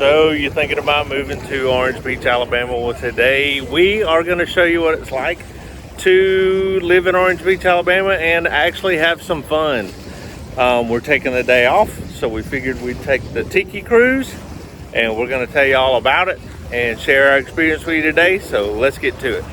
So you're thinking about moving to Orange Beach, Alabama? Well, today we are going to show you what it's like to live in Orange Beach, Alabama and actually have some fun. We're taking the day off, so we figured we'd take the Tiki cruise, and we're going to tell you all about it and share our experience with you today. So let's get to it.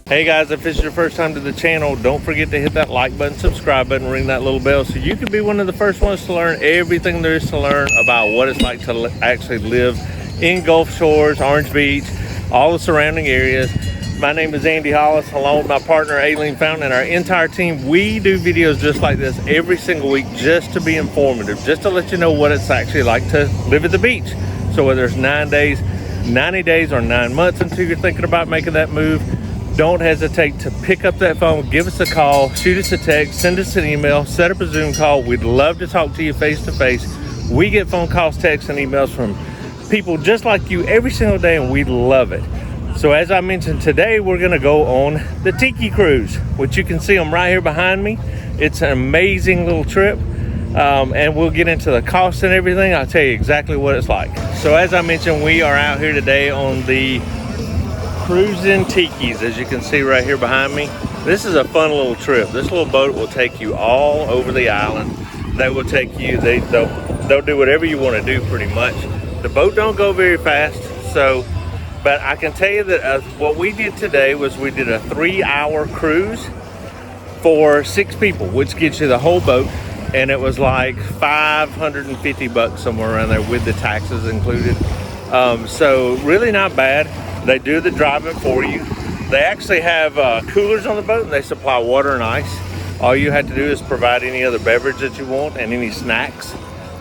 Hey guys, if this is your first time to the channel, don't forget to hit that like button, subscribe button, ring that little bell so you can be one of the first ones to learn everything there is to learn about what it's like to actually live in Gulf Shores, Orange Beach, all the surrounding areas. My name is Andy Hollis, along with my partner Aileen Fountain and our entire team. We do videos just like this every single week just to be informative, just to let you know what it's actually like to live at the beach. So whether it's 9 days, 90 days, or 9 months until you're thinking about making that move, don't hesitate to pick up that phone, give us a call, shoot us a text, send us an email, set up a Zoom call. We'd love to talk to you face to face. We get phone calls, texts, and emails from people just like you every single day, and we love it. So as I mentioned, today we're gonna go on the Tiki cruise, which you can see them right here behind me. It's an amazing little trip, and we'll get into the cost and everything. I'll tell you exactly what it's like. So as I mentioned, we are out here today on the Cruisin Tikis, as you can see right here behind me. This is a fun little trip. This little boat will take you all over the island. They will take you, they'll do whatever you want to do pretty much. The boat don't go very fast, so, but I can tell you that what we did today was we did a 3-hour cruise for 6 people, which gets you the whole boat, and it was like $550 somewhere around there with the taxes included. So really not bad. They do the driving for you. They actually have coolers on the boat, and they supply water and ice. All you have to do is provide any other beverage that you want and any snacks.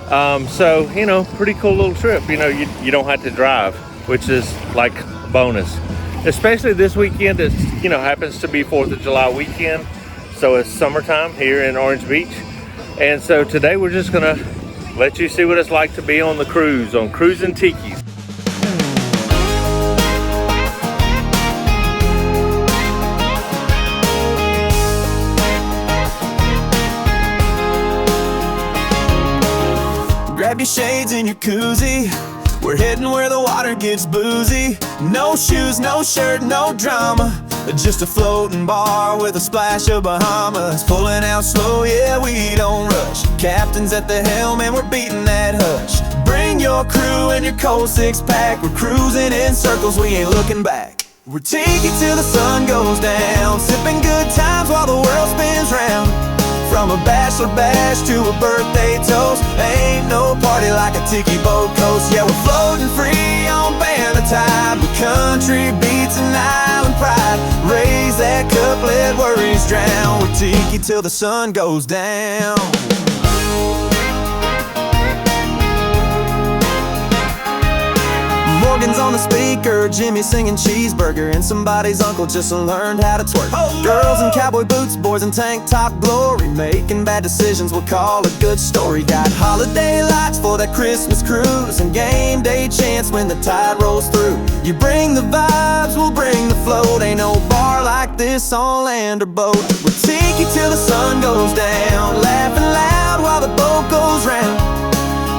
So, you know, pretty cool little trip. You know, you don't have to drive, which is like a bonus. Especially this weekend, it happens to be 4th of July weekend. So it's summertime here in Orange Beach. And so today we're just gonna let you see what it's like to be on the cruise, on Cruisin Tikis. Grab your shades and your koozie. We're heading where the water gets boozy. No shoes, no shirt, no drama. Just a floating bar with a splash of Bahamas. Pulling out slow, yeah, we don't rush. Captain's at the helm and we're beating that hush. Bring your crew and your cold 6-pack. We're cruising in circles, we ain't looking back. We're Tiki till the sun goes down, sipping good times while the world spins round. From a bachelor bash to a birthday toast, ain't no party like a Tiki boat coast. Yeah, we're floating free on banner tide, with country beats and island pride. Raise that cup, let worries drown. We're Tiki till the sun goes down. Morgan's on the speaker, Jimmy singing cheeseburger, and somebody's uncle just learned how to twerk. Girls in cowboy boots, boys in tank top glory, making bad decisions we'll call a good story. Got holiday lights for that Christmas cruise, and game day chance when the tide rolls through. You bring the vibes, we'll bring the float. Ain't no bar like this on land or boat. We're Tiki till the sun goes down, laughing loud while the boat goes round.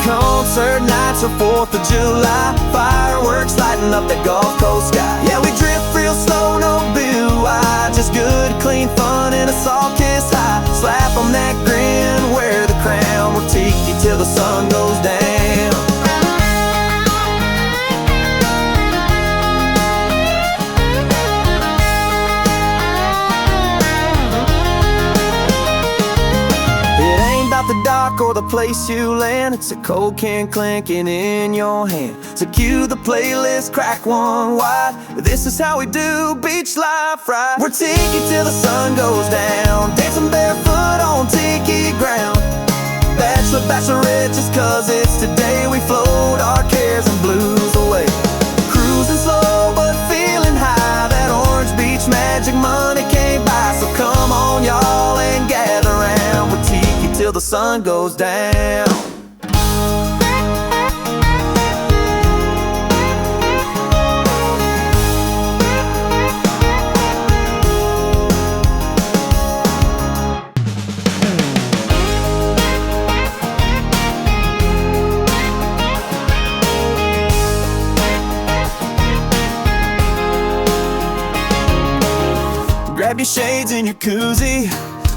Concert nights or 4th of July, fireworks lighting up that Gulf Coast sky. Yeah, we drift real slow, no BYOB, just good, clean fun and a salt kiss high. Slap on that grin, wear the crown. We're Tiki till the sun goes down. The dock or the place you land, it's a cold can clanking in your hand. So cue the playlist, crack one wide. This is how we do beach life right. We're Tiki till the sun goes down, dancing barefoot on Tiki ground. Bachelor, bachelorette, just cause it's today. We float our cares and blues away. Cruising slow but feeling high, that Orange Beach magic money can't buy. So come on y'all and gather round. We're Tiki till the sun goes down. your shades and your koozie.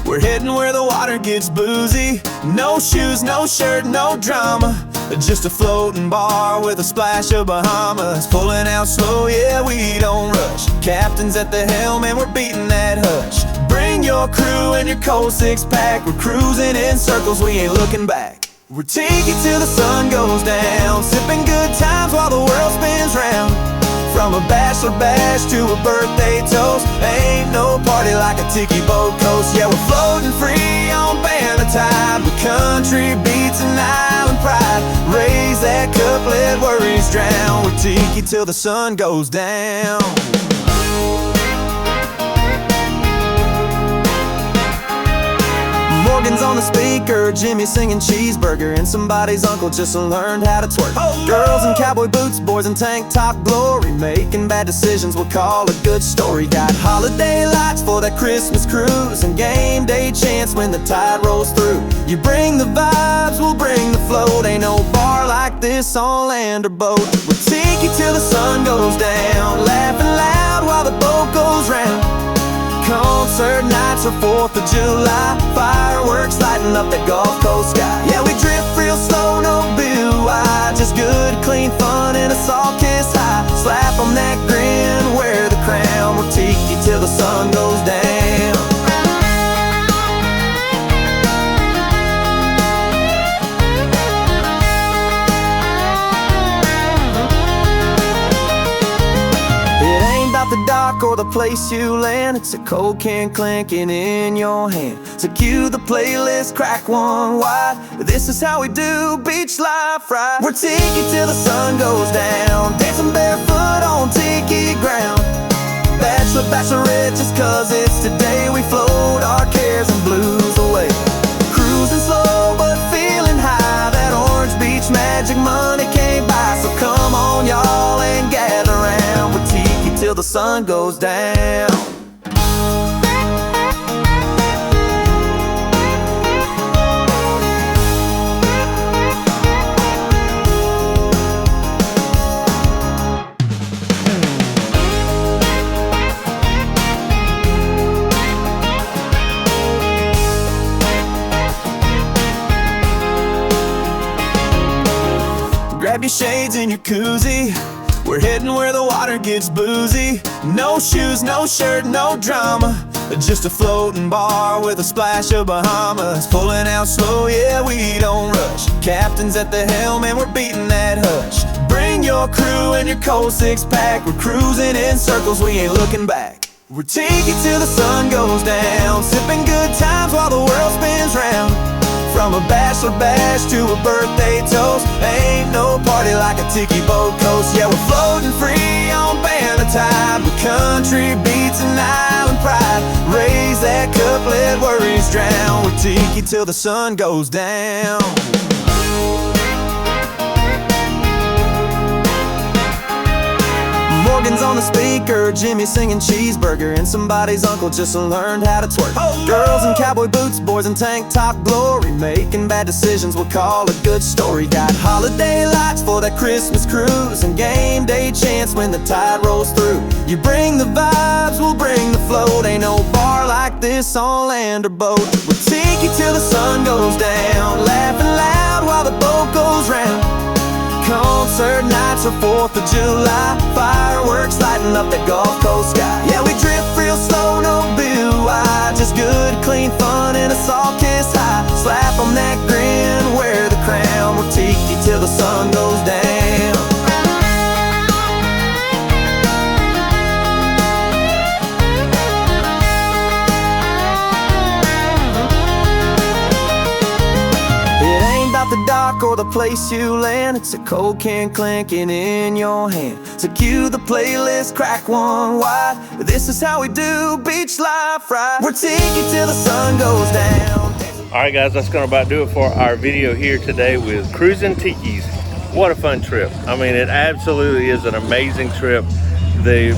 We're heading where the water gets boozy. No shoes, no shirt, no drama. Just a floating bar with a splash of Bahamas. Pulling out slow, yeah, we don't rush. Captain's at the helm and we're beating that hush. Bring your crew and your cold six-pack. We're cruising in circles, we ain't looking back. We're Tiki till the sun goes down, sipping good times while the world spins round. From a bachelor bash to a birthday toast, ain't no party like a Tiki boat coast. Yeah, we're floating free on banner tide, with country beats and island pride. Raise that cup, let worries drown. We're Tiki till the sun goes down. Morgan's on the speaker, Jimmy singing cheeseburger, and somebody's uncle just learned how to twerk. Girls in cowboy boots, boys in tank top glory, making bad decisions we'll call a good story. Got holiday lights for that Christmas cruise, and game day chance when the tide rolls through. You bring the vibes, we'll bring the float. Ain't no bar like this on land or boat. We're Tiki till the sun goes down, laughing loud while the boat goes round. Concert nights or 4th of July, fireworks lighting up that Gulf Coast sky. Yeah, we drift real slow, no BYOB, just good, clean fun and a salt kiss high. Slap on that grin, wear the crown. We're Tiki till the sun goes down. The dock or the place you land, it's a cold can clanking in your hand. So cue the playlist, crack one wide. This is how we do beach life right. We're Tiki till the sun goes down, dancing barefoot on Tiki ground. Bachelor, bachelorette, just cause it's today. We float our cares and blues away. Cruising slow but feeling high, that orange beach magic money can't buy. So come on y'all and gather round. We're Tiki till the sun goes down. Grab your shades and your koozie. We're heading where the water gets boozy. No shoes, no shirt, no drama. Just a floating bar with a splash of Bahamas. Pulling out slow, yeah, we don't rush. Captain's at the helm and we're beating that hush. Bring your crew and your cold six-pack. We're cruising in circles, we ain't looking back. We're Tiki till the sun goes down, sipping good times while the world spins round. From a bachelor bash to a birthday toast, ain't no party like a Tiki boat coast. Yeah, we're floating free on banner tide, with country beats and island pride. Raise that cup, let worries drown. We're Tiki till the sun goes down. Morgan's on the speaker, Jimmy singing cheeseburger, and somebody's uncle just learned how to twerk. Girls in cowboy boots, boys in tank top glory, making bad decisions we'll call a good story. Got holiday lights for that Christmas cruise, and game day chance when the tide rolls through. You bring the vibes, we'll bring the float. Ain't no bar like this on land or boat. We're Tiki till the sun goes down, laughing loud while the boat goes round. Concert nights or 4th of July, fireworks lighting up that Gulf Coast sky. Yeah, we drift real slow, no BYOB, just good, clean fun and a salt kiss high. Slap on that grin, wear the crown. We're Tiki till the sun goes down. The dock or the place you land, it's a cold can clanking in your hand. So cue the playlist, crack one wide. This is how we do beach life right. We're Tiki till the sun goes down. Alright guys, that's gonna about do it for our video here today with Cruisin Tikis. What a fun trip. I mean, it absolutely is an amazing trip. The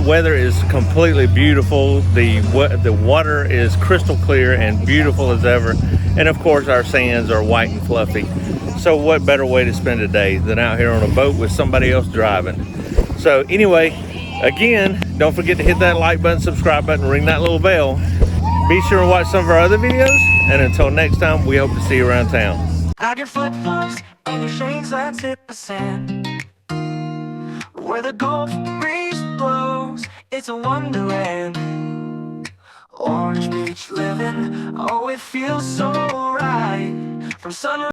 weather is completely beautiful. The water is crystal clear and beautiful as ever. And of course our sands are white and fluffy. So what better way to spend a day than out here on a boat with somebody else driving? So anyway, Again, don't forget to hit that like button, subscribe button, ring that little bell. Be sure to watch some of our other videos, and until next time, we hope to see you around town. I get flip-flops and your shades that hit the sand. Where the Gulf breeze blows, it's a wonderland. Orange Beach living, oh it feels so right. From sunrise